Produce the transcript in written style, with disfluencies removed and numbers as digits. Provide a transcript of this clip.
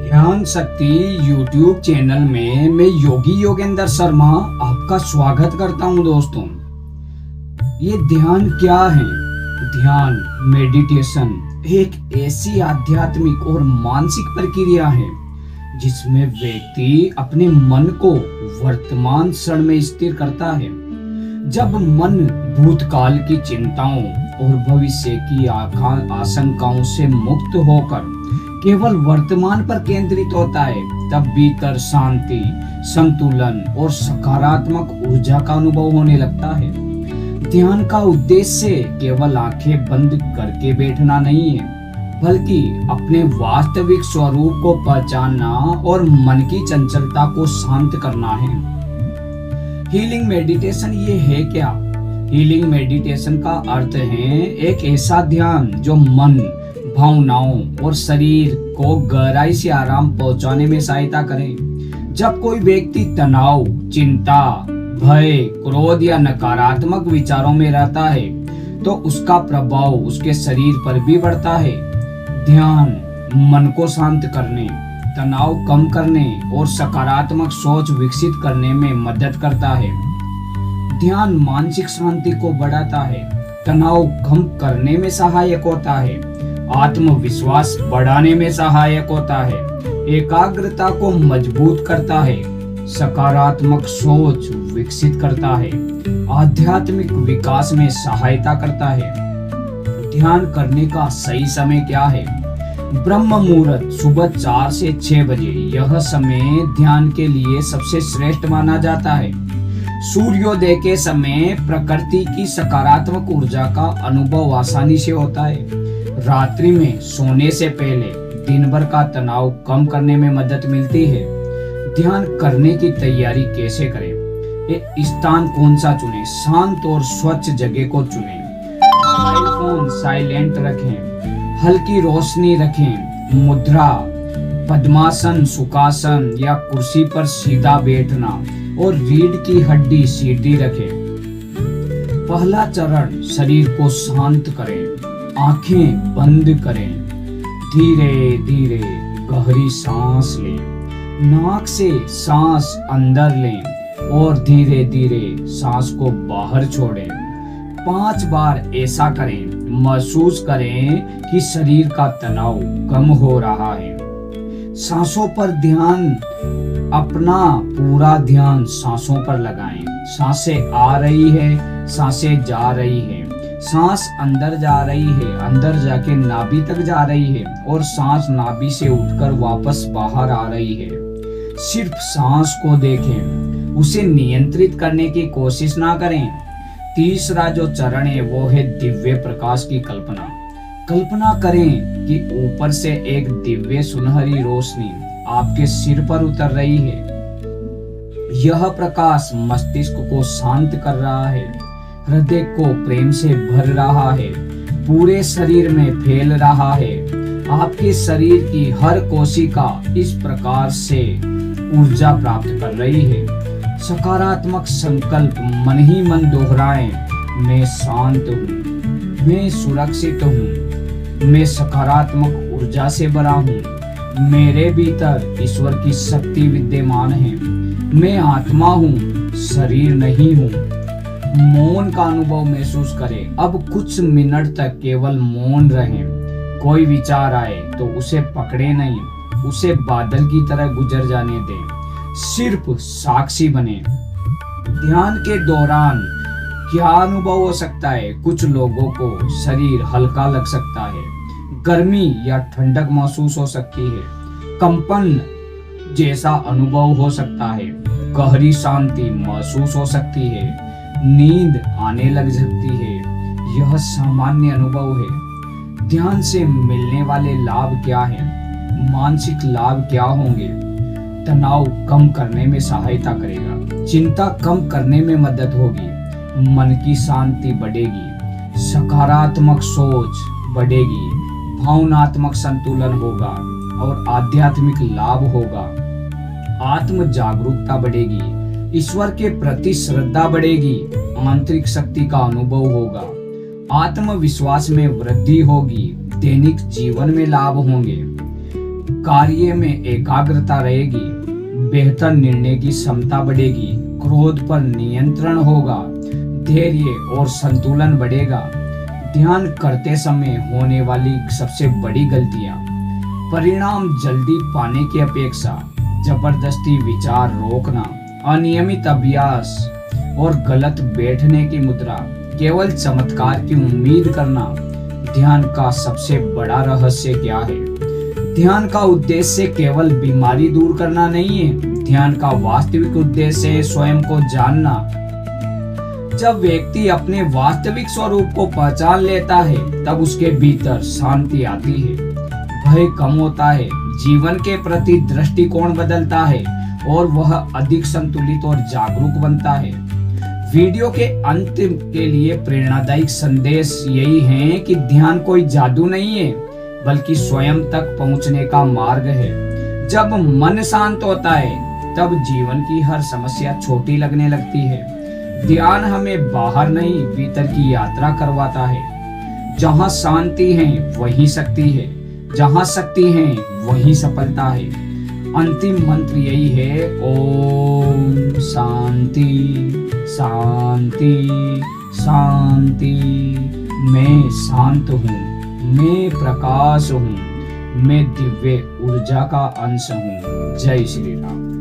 ध्यान शक्ति YouTube channel में मैं योगी योगेंद्र शर्मा आपका स्वागत करता हूं दोस्तों। ये ध्यान क्या है? ध्यान मेडिटेशन एक ऐसी आध्यात्मिक और मानसिक प्रक्रिया है जिसमें व्यक्ति अपने मन को वर्तमान क्षण में स्थिर करता है। जब मन भूतकाल की चिंताओं और भविष्य की आशंकाओं से मुक्त होकर केवल वर्तमान पर केंद्रित होता है, तब भीतर शांति, संतुलन और सकारात्मक ऊर्जा का अनुभव होने लगता है। ध्यान का उद्देश्य केवल आंखें बंद करके बैठना नहीं है, बल्कि अपने वास्तविक स्वरूप को पहचानना और मन की चंचलता को शांत करना है। हीलिंग मेडिटेशन ये है क्या? हीलिंग मेडिटेशन का अर्थ है एक ऐसा ध्यान जो मन, भावनाओं और शरीर को गहराई से आराम पहुंचाने में सहायता करे। जब कोई व्यक्ति तनाव, चिंता, भय, क्रोध या नकारात्मक विचारों में रहता है, तो उसका प्रभाव उसके शरीर पर भी बढ़ता है। ध्यान मन को शांत करने, तनाव कम करने और सकारात्मक सोच विकसित करने में मदद करता है। ध्यान मानसिक शांति को बढ़ाता है, तनाव कम करने में सहायक होता है, आत्मविश्वास बढ़ाने में सहायक होता है, एकाग्रता को मजबूत करता है, सकारात्मक सोच विकसित करता है, आध्यात्मिक विकास में सहायता करता है। ध्यान करने का सही समय क्या है? ब्रह्म मुहूर्त सुबह 4 से 6 बजे यह समय ध्यान के लिए सबसे श्रेष्ठ माना जाता है। सूर्योदय के समय प्रकृति की सकारात्मक ऊर्जा का अनुभव आसानी से होता है। रात्रि में सोने से पहले दिन भर का तनाव कम करने में मदद मिलती है। ध्यान करने की तैयारी कैसे करें? एक स्थान कौन सा चुनें? शांत और स्वच्छ जगह को चुनें। मोबाइल फोन साइलेंट रखें, हल्की रोशनी रखें। मुद्रा पद्मासन, सुखासन या कुर्सी पर सीधा बैठना और रीढ़ की हड्डी सीधी रखें। पहला चरण, शरीर को शांत करें, आंखें बंद करें, धीरे धीरे गहरी सांस लें, नाक से सांस अंदर लें और धीरे धीरे सांस को बाहर छोड़ें। 5 बार ऐसा करें। महसूस करें कि शरीर का तनाव कम हो रहा है। सांसों पर ध्यान, अपना पूरा ध्यान सांसों पर लगाएं। सांसें आ रही है, सांसें जा रही है, सांस अंदर जा रही है, अंदर जाके नाभि तक जा रही है और सांस नाभि से उठकर वापस बाहर आ रही है। सिर्फ सांस को देखें, उसे नियंत्रित करने की कोशिश ना करें। तीसरा जो चरण है वो है दिव्य प्रकाश की कल्पना। कल्पना करें कि ऊपर से एक दिव्य सुनहरी रोशनी आपके सिर पर उतर रही है। यह प्रकाश मस्तिष्क को शांत कर रहा है, हृदय को प्रेम से भर रहा है, पूरे शरीर में फैल रहा है। आपके शरीर की हर कोशिका इस प्रकार से ऊर्जा प्राप्त कर रही है। सकारात्मक संकल्प मन ही मन दोहराएं। मैं शांत हूँ, मैं सुरक्षित हूँ, मैं सकारात्मक ऊर्जा से भरा हूँ, मेरे भीतर ईश्वर की शक्ति विद्यमान है, मैं आत्मा हूँ, शरीर नहीं हूँ। मौन का अनुभव महसूस करें। अब कुछ मिनट तक केवल मौन रहें। कोई विचार आए तो उसे पकड़े नहीं, उसे बादल की तरह गुजर जाने दें। सिर्फ साक्षी बने। ध्यान के दौरान क्या अनुभव हो सकता है? कुछ लोगों को शरीर हल्का लग सकता है, गर्मी या ठंडक महसूस हो सकती है, कंपन जैसा अनुभव हो सकता है, गहरी शांति महसूस हो सकती है, नींद आने लग सकती है। यह सामान्य अनुभव है। ध्यान से मिलने वाले लाभ क्या हैं? मानसिक लाभ क्या होंगे? तनाव कम करने में सहायता करेगा, चिंता कम करने में मदद होगी, मन की शांति बढ़ेगी, सकारात्मक सोच बढ़ेगी, भावनात्मक संतुलन होगा और आध्यात्मिक लाभ होगा। आत्म जागरूकता बढ़ेगी, ईश्वर के प्रति श्रद्धा बढ़ेगी, आंतरिक शक्ति का अनुभव होगा, आत्मविश्वास में वृद्धि होगी, दैनिक जीवन में लाभ होंगे। कार्य में एकाग्रता रहेगी, बेहतर निर्णय की क्षमता बढ़ेगी, क्रोध पर नियंत्रण होगा, धैर्य और संतुलन बढ़ेगा। ध्यान करते समय होने वाली सबसे बड़ी गलतियां, परिणाम जल्दी पाने की अपेक्षा, जबरदस्ती विचार रोकना, अनियमित अभ्यास और गलत बैठने की मुद्रा, केवल चमत्कार की उम्मीद करना। ध्यान का सबसे बड़ा रहस्य क्या है? ध्यान का उद्देश्य केवल बीमारी दूर करना नहीं है। ध्यान का वास्तविक उद्देश्य है स्वयं को जानना। जब व्यक्ति अपने वास्तविक स्वरूप को पहचान लेता है, तब उसके भीतर शांति आती है, भय कम होता है, जीवन के प्रति दृष्टिकोण बदलता है और वह अधिक संतुलित और जागरूक बनता है। वीडियो के अंत के लिए प्रेरणादायक संदेश यही है कि ध्यान कोई जादू नहीं है, बल्कि स्वयं तक पहुंचने का मार्ग है। जब मन शांत होता है, तब जीवन की हर समस्या छोटी लगने लगती है। ध्यान हमें बाहर नहीं, भीतर की यात्रा करवाता है। जहाँ शांति है वही शक्ति है, जहाँ शक्ति है वही सफलता है। अंतिम मंत्र यही है, ओम शांति शांति शांति। मैं शांत हूँ, मैं प्रकाश हूँ, मैं दिव्य ऊर्जा का अंश हूँ। जय श्री राम।